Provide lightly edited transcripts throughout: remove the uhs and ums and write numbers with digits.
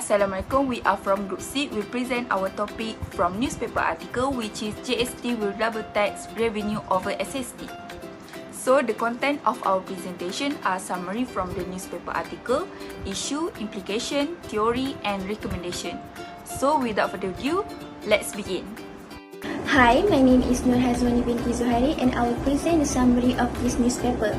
Assalamualaikum, we are from Group C. We present our topic from newspaper article, which is GST will double tax revenue over SST. So the content of our presentation are summary from the newspaper article, issue, implication, theory and recommendation. So without further ado, let's begin. Hi, my name is N4AM2285G and I will present the summary of this newspaper.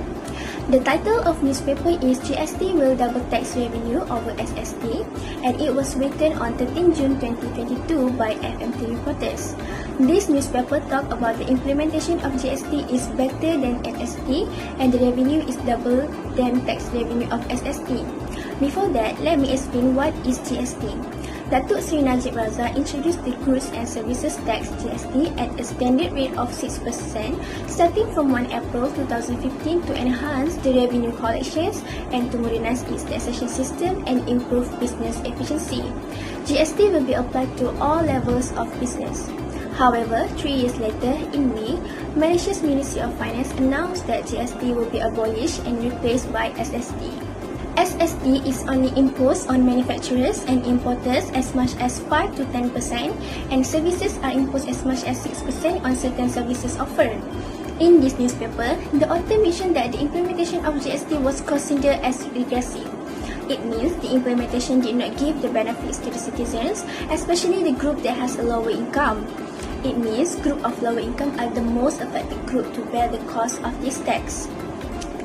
The title of newspaper is GST will double tax revenue over SST, and it was written on 13 June 2022 by FMT reporters. This newspaper talk about the implementation of GST is better than SST and the revenue is double than tax revenue of SST. Before that, let me explain what is GST. Datuk Seri Najib Razak introduced the Goods and Services Tax GST at a standard rate of 6% starting from 1 April 2015 to enhance the revenue collections and to modernize its taxation system and improve business efficiency. GST will be applied to all levels of business. However, 3 years later, in May, Malaysia's Ministry of Finance announced that GST will be abolished and replaced by SST. SST is only imposed on manufacturers and importers as much as 5 to 10% and services are imposed as much as 6% on certain services offered. In this newspaper, the author mentioned that the implementation of GST was considered as regressive. It means the implementation did not give the benefits to the citizens, especially the group that has a lower income. It means group of lower income are the most affected group to bear the cost of this tax.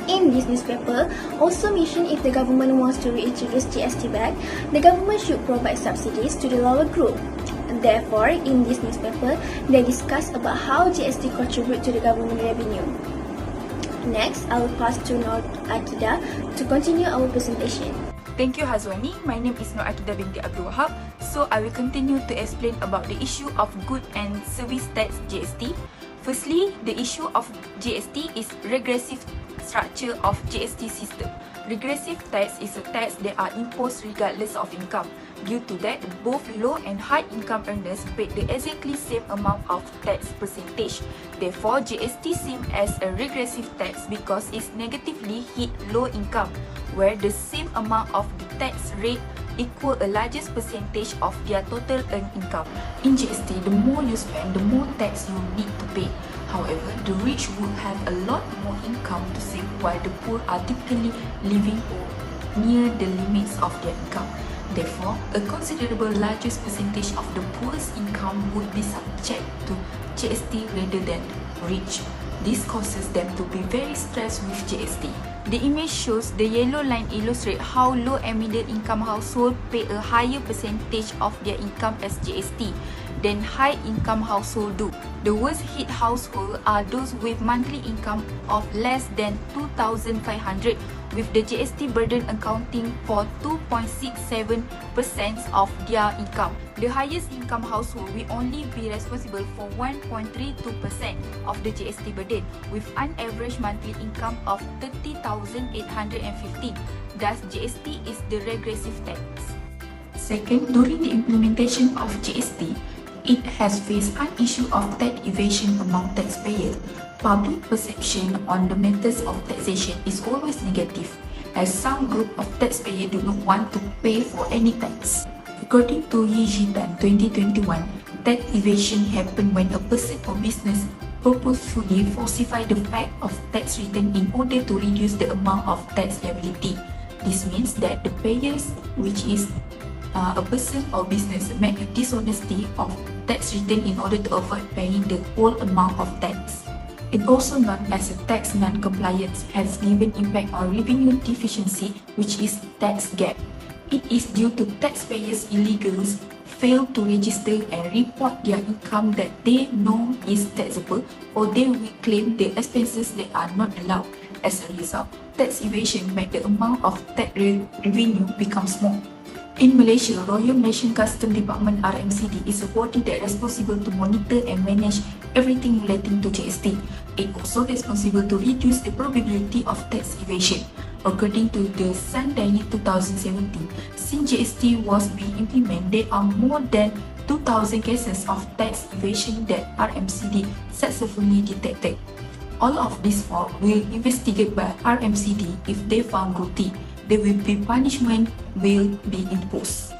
In this newspaper, also mentioned if the government wants to reintroduce GST back, the government should provide subsidies to the lower group. Therefore, in this newspaper, they discuss about how GST contribute to the government revenue. Next, I will pass to Nur Akida to continue our presentation. Thank you Hazwani. My name is Nur Akida binti Abdul Wahab. So I will continue to explain about the issue of Good and Service Tax GST. Firstly, the issue of GST is regressive structure of GST system. Regressive tax is a tax that are imposed regardless of income. Due to that, both low and high income earners pay the exactly same amount of tax percentage. Therefore, GST seems as a regressive tax because it negatively hit low income, where the same amount of the tax rate equal a largest percentage of their total earned income. In GST, the more you spend, the more tax you need to pay. However, the rich would have a lot more income to save, while the poor are typically living near the limits of their income. Therefore, a considerable largest percentage of the poor's income would be subject to GST rather than the rich. This causes them to be very stressed with GST. The image shows the yellow line illustrate how low and middle income households pay a higher percentage of their income as GST than high income households do. The worst hit households are those with monthly income of less than 2,500, with the GST burden accounting for 2.67% of their income. The highest income household will only be responsible for 1.32% of the GST burden, with an average monthly income of 30,815. Thus, GST is the regressive tax. Second, during the implementation of GST, it has faced an issue of tax evasion among taxpayers. Public perception on the matters of taxation is always negative, as some group of taxpayers do not want to pay for any tax. According to Yijitan 2021, tax evasion happens when a person or business purposefully falsify the fact of tax return in order to reduce the amount of tax liability. This means that the payers, which is a person or business, make a dishonesty of tax return in order to avoid paying the whole amount of tax. It also known as a tax non-compliance has given impact on revenue deficiency, which is tax gap. It is due to taxpayers' illegals fail to register and report their income that they know is taxable, or they will claim the expenses that are not allowed. As a result, tax evasion makes the amount of tax revenue become small. In Malaysia, Royal Malaysian Customs Department (RMCD) is a body that is responsible to monitor and manage everything relating to GST. It also responsible to reduce the probability of tax evasion. According to the Sun Daily 2017, since GST was being implemented, there are more than 2,000 cases of tax evasion that RMCD successfully detected. All of these faults will investigated by RMCD. If they found guilty, there will be punishment will be imposed.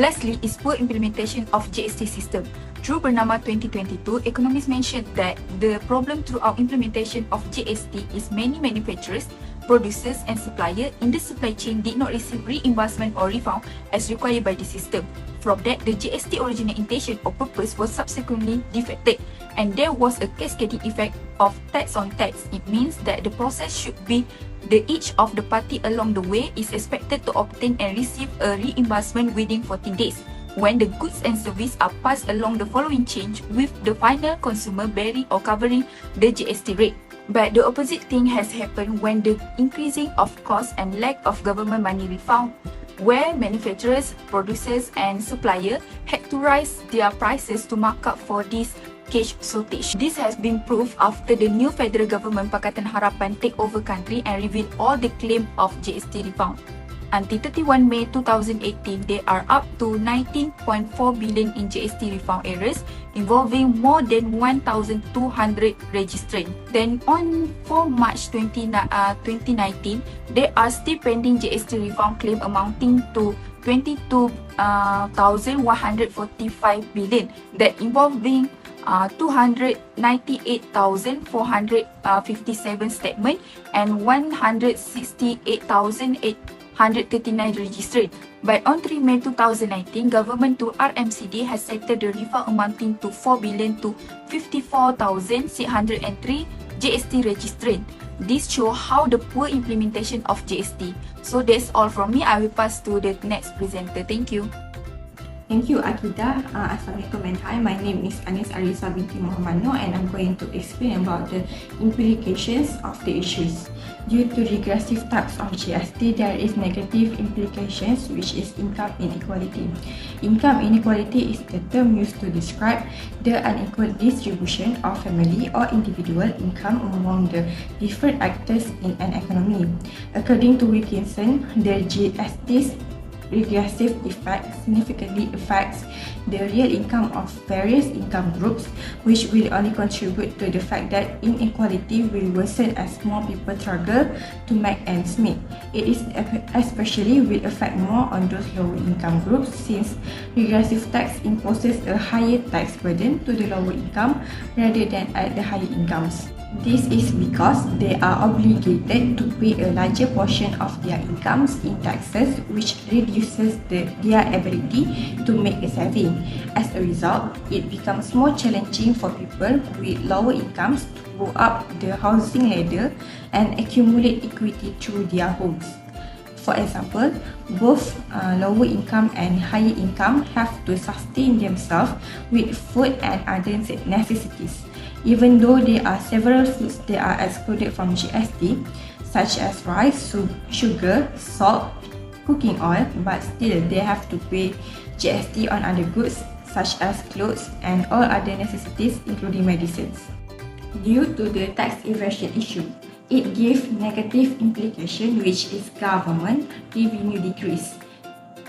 Lastly is poor implementation of GST system. Through Bernama 2022, economists mentioned that the problem throughout implementation of GST is many manufacturers, producers and suppliers in the supply chain did not receive reimbursement or refund as required by the system. From that, the GST original intention or purpose was subsequently defected, and there was a cascading effect of tax on tax. It means that the process should be that each of the party along the way is expected to obtain and receive a reimbursement within 14 days. When the goods and services are passed along the following chain, with the final consumer bearing or covering the GST rate. But the opposite thing has happened when the increasing of cost and lack of government money refund, where manufacturers, producers and suppliers had to raise their prices to mark up for this cash shortage. This has been proved after the new federal government Pakatan Harapan take over country and reveal all the claim of GST refund. Until 31 May 2018, they are up to 19.4 billion in GST refund errors, involving more than 1,200 registrants. Then on 4 March 2019, there are still pending GST refund claim amounting to 22,145 billion, that involving 298,457 statements and 168,839 registered. But on 3 May 2019, government to RMCD has settled the refund amounting to 4 billion to 54,603 GST registrants. This shows how the poor implementation of GST. So that's all from me. I will pass to the next presenter. Thank you. Thank you, Akidah. Assalamualaikum and hi, my name is Anis Arisa binti Muhammad Noor and I'm going to explain about the implications of the issues. Due to regressive types of GST, there is negative implications, which is income inequality. Income inequality is the term used to describe the unequal distribution of family or individual income among the different actors in an economy. According to Wilkinson, the GST's regressive effect significantly affects the real income of various income groups, which will only contribute to the fact that inequality will worsen as more people struggle to make ends meet. It is especially will affect more on those lower income groups, since regressive tax imposes a higher tax burden to the lower income rather than at the higher incomes. This is because they are obligated to pay a larger portion of their incomes in taxes, which reduces their ability to make a saving. As a result, it becomes more challenging for people with lower incomes to go up the housing ladder and accumulate equity through their homes. For example, both lower income and higher income have to sustain themselves with food and other necessities. Even though there are several foods that are excluded from GST, such as rice, sugar, salt, cooking oil, but still they have to pay GST on other goods such as clothes and all other necessities including medicines. Due to the tax evasion issue, it gives negative implication, which is government revenue decrease.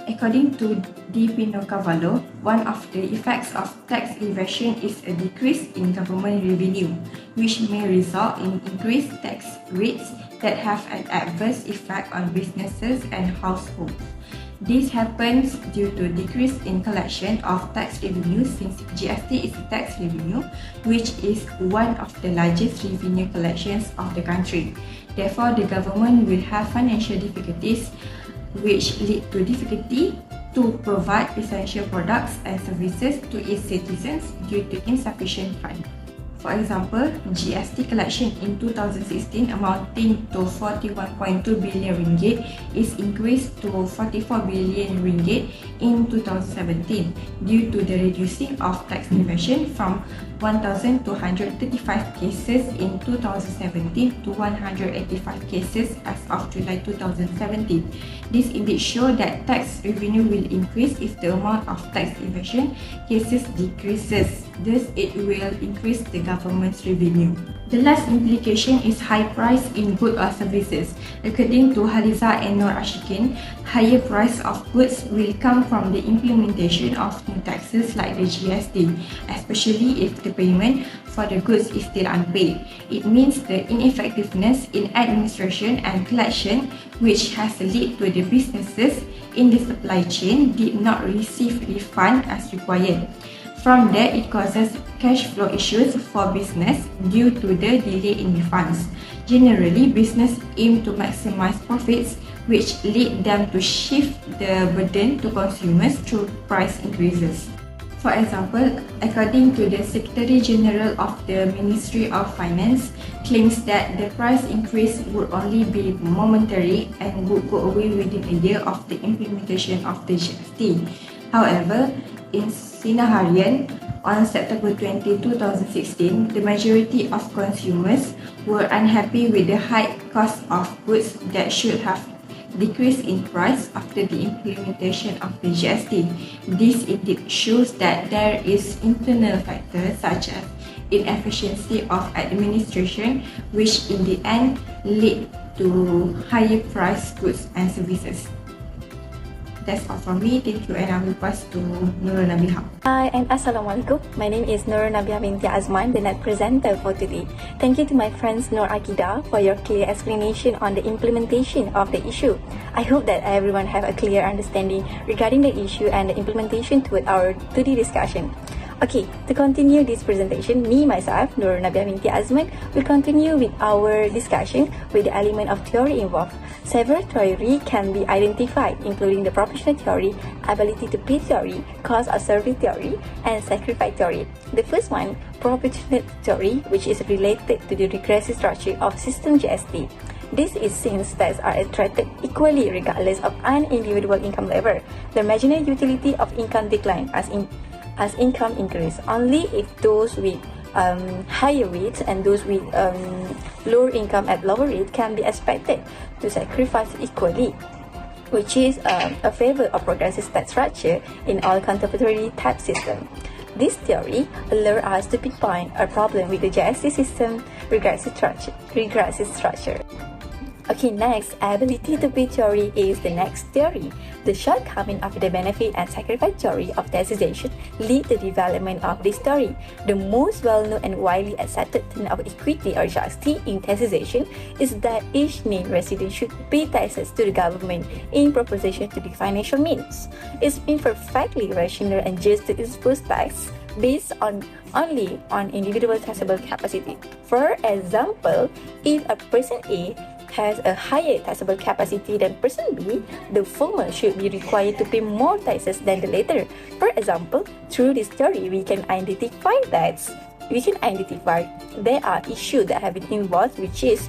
According to Di Pinocavallo, one of the effects of tax evasion is a decrease in government revenue, which may result in increased tax rates that have an adverse effect on businesses and households. This happens due to decrease in collection of tax revenue, since GST is a tax revenue, which is one of the largest revenue collections of the country. Therefore, the government will have financial difficulties, which lead to difficulty to provide essential products and services to its citizens due to insufficient funds. For example, GST collection in 2016 amounting to 41.2 billion ringgit is increased to 44 billion ringgit in 2017 due to the reducing of tax evasion from 1,235 cases in 2017 to 185 cases as of July 2017. This indeed shows that tax revenue will increase if the amount of tax evasion cases decreases. Thus, it will increase the government's revenue. The last implication is high price in goods or services. According to Haliza and Nur Ashikin, higher price of goods will come from the implementation of new taxes like the GST, especially if the payment for the goods is still unpaid. It means the ineffectiveness in administration and collection, which has led to the businesses in the supply chain did not receive refund as required. From there, it causes cash flow issues for business due to the delay in refunds. Generally, business aim to maximize profits, which lead them to shift the burden to consumers through price increases. For example, according to the Secretary General of the Ministry of Finance, claims that the price increase would only be momentary and would go away within a year of the implementation of the GST. However, in Sinar Harian on September 20, 2016, the majority of consumers were unhappy with the high cost of goods that should have decreased in price after the implementation of the GST. This indeed shows that there is internal factors such as inefficiency of administration, which in the end lead to higher priced goods and services. That's all from me. Thank you, and I will pass to Nurul Nabiha. Hi and Assalamualaikum. My name is Nurul Nabiha binti Azman, the net presenter for today. Thank you to my friends Nur Akida for your clear explanation on the implementation of the issue. I hope that everyone have a clear understanding regarding the issue and the implementation toward our today discussion. Okay, to continue this presentation, me myself, Nur Nabiha binti Azman, will continue with our discussion with the element of theory involved. Several theory can be identified, including the proportional theory, ability to pay theory, cost of service theory, and sacrifice theory. The first one, proportional theory, which is related to the regressive structure of system GST. This is since tax are attracted equally regardless of an individual income level. The marginal utility of income decline as income increase. Only if those with higher rates and those with lower income at lower rate can be expected to sacrifice equally, which is a favor of progressive tax structure in all contemporary tax system. This theory allows us to pinpoint a problem with the GST system regressive structure. Okay, next, ability to pay theory is the next theory. The shortcoming of the benefit and sacrifice theory of taxation lead to the development of this theory. The most well-known and widely accepted tenet of equity or GST in taxation is that each named resident should pay taxes to the government in proportion to the financial means. It's been perfectly rational and just to impose tax based only on individual taxable capacity. For example, if a person A has a higher taxable capacity than person B, the former should be required to pay more taxes than the latter. For example, through this theory, we can identify there are issues that have been involved, which is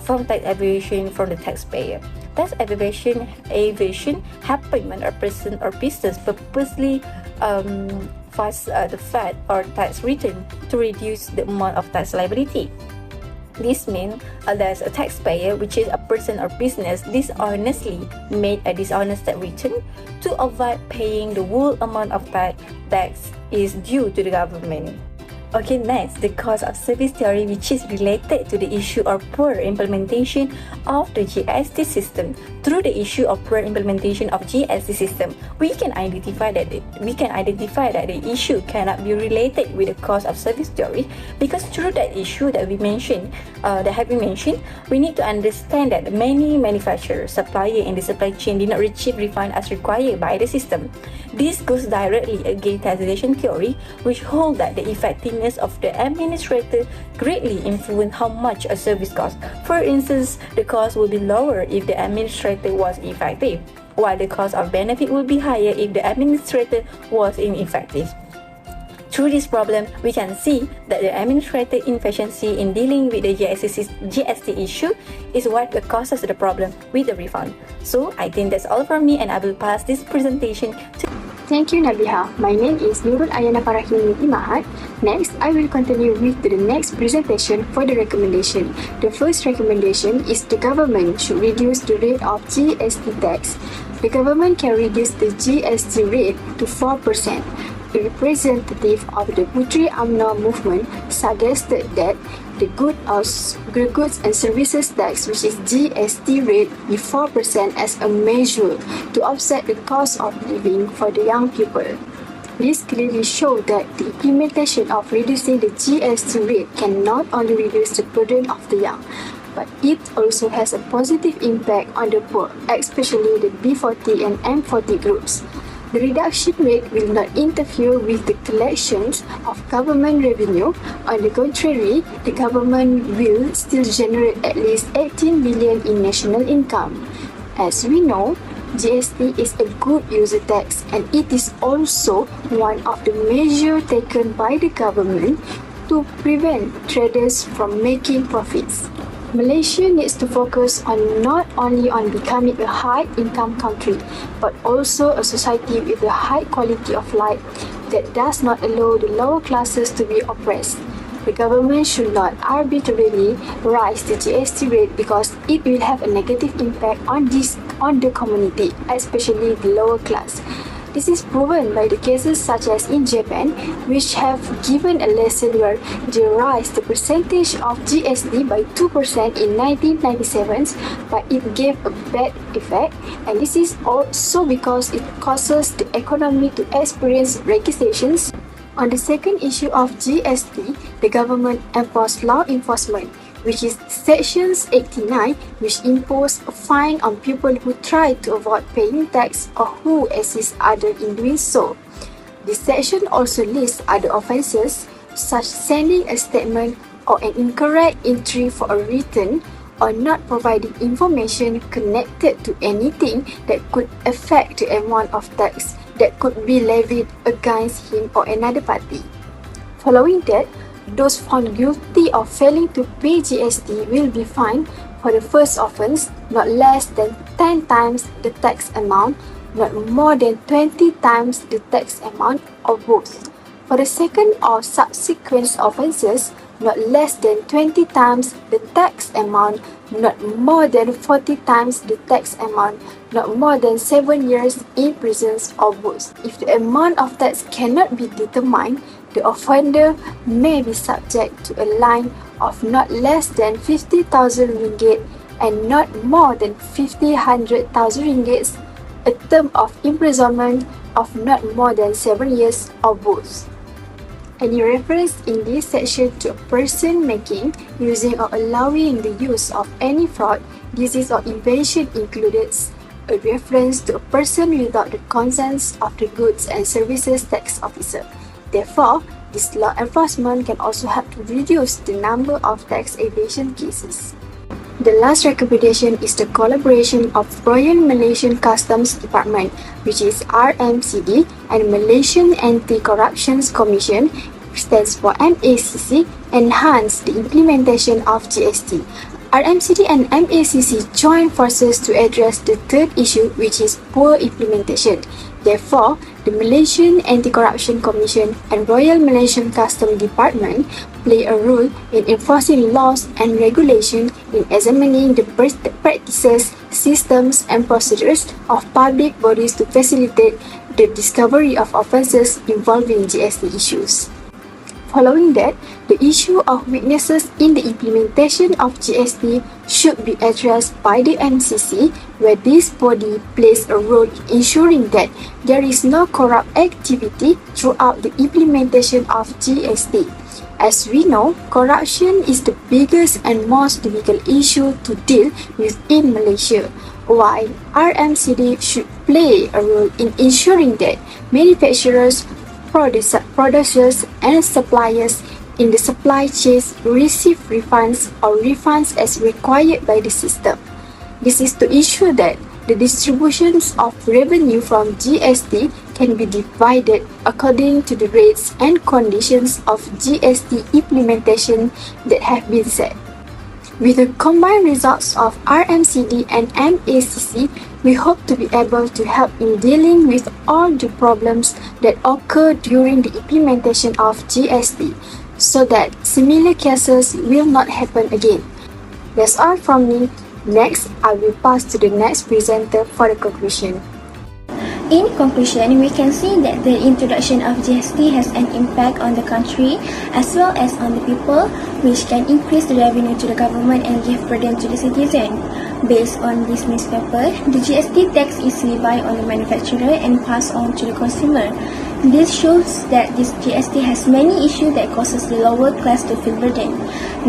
from tax evasion from the taxpayer. Tax evasion happen when a person or business purposely files the VAT or tax return to reduce the amount of tax liability. This means that a taxpayer, which is a person or business, dishonestly made a dishonest tax return to avoid paying the whole amount of tax is due to the government. Okay, next, the cost of service theory, which is related to the issue of poor implementation of the GST system. Through the issue of poor implementation of GST system, we can identify that the issue cannot be related with the cost of service theory, because through that issue that we mentioned, we need to understand that many manufacturers, suppliers in the supply chain did not receive refund as required by the system. This goes directly against taxation theory, which holds that the effectiveness of the administrator greatly influence how much a service costs. For instance, the cost will be lower if the administrator was effective. while the cost of benefit would be higher if the administrator was ineffective. Through this problem, we can see that the administrator inefficiency in dealing with the GST issue is what causes the problem with the refund. So, I think that's all from me, and I will pass this presentation to... Thank you, Nabiha. My name is Nurul Ayana Farahim Mahat. Next, I will continue with the next presentation for the recommendation. The first recommendation is the government should reduce the rate of GST tax. The government can reduce the GST rate to 4%. A representative of the Puteri UMNO movement suggested that the goods and services tax, which is GST rate, be 4% as a measure to offset the cost of living for the young people. This clearly shows that the implementation of reducing the GST rate can not only reduce the burden of the young, but it also has a positive impact on the poor, especially the B40 and M40 groups. The reduction rate will not interfere with the collections of government revenue. On the contrary, the government will still generate at least 18 billion in national income. As we know, GST is a good user tax, and it is also one of the measures taken by the government to prevent traders from making profits. Malaysia needs to focus on not only on becoming a high-income country, but also a society with a high quality of life that does not allow the lower classes to be oppressed. The government should not arbitrarily rise the GST rate because it will have a negative impact on the community, especially the lower class. This is proven by the cases such as in Japan, which have given a lesson where they raised the percentage of GST by 2% in 1997, but it gave a bad effect, and this is also because it causes the economy to experience recessions. On the second issue of GST, the government enforced law enforcement, which is Section 89, which imposed a fine on people who try to avoid paying tax or who assist others in doing so. This section also lists other offences, such as sending a statement or an incorrect entry for a return, or not providing information connected to anything that could affect the amount of tax that could be levied against him or another party. Following that, those found guilty of failing to pay GST will be fined for the first offence not less than 10 times the tax amount, not more than 20 times the tax amount, or both. For the second or subsequent offences, not less than 20 times the tax amount, not more than 40 times the tax amount, not more than 7 years in prison, or both. If the amount of tax cannot be determined, the offender may be subject to a fine of not less than 50,000 ringgit and not more than 100,000 ringgit, a term of imprisonment of not more than 7 years, or both. Any reference in this section to a person making, using or allowing the use of any fraud, disease or invention included a reference to a person without the consent of the Goods and Services Tax Officer. Therefore, this law enforcement can also help to reduce the number of tax evasion cases. The last recommendation is the collaboration of Royal Malaysian Customs Department, which is RMCD, and Malaysian Anti-Corruption Commission, which stands for MACC, enhance the implementation of GST. RMCD and MACC join forces to address the third issue, which is poor implementation. Therefore, the Malaysian Anti-Corruption Commission and Royal Malaysian Customs Department play a role in enforcing laws and regulations, in examining the practices, systems, and procedures of public bodies to facilitate the discovery of offences involving GST issues. Following that, the issue of weaknesses in the implementation of GST should be addressed by the MCC, where this body plays a role in ensuring that there is no corrupt activity throughout the implementation of GST. As we know, corruption is the biggest and most difficult issue to deal with in Malaysia, while RMCD should play a role in ensuring that manufacturers, producers, and suppliers in the supply chains receive refunds or refunds as required by the system. This is to ensure that the distributions of revenue from GST can be divided according to the rates and conditions of GST implementation that have been set. With the combined results of RMCD and MACC, we hope to be able to help in dealing with all the problems that occur during the implementation of GST, so that similar cases will not happen again. That's all from me. Next, I will pass to the next presenter for the conclusion. In conclusion, we can see that the introduction of GST has an impact on the country as well as on the people, which can increase the revenue to the government and give burden to the citizen. Based on this newspaper, the GST tax is levied on the manufacturer and passed on to the consumer. This shows that this GST has many issues that causes the lower class to feel burdened.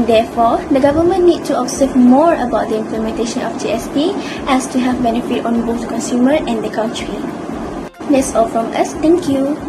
Therefore, the government needs to observe more about the implementation of GST as to have benefit on both consumer and the country. That's all from us. Thank you.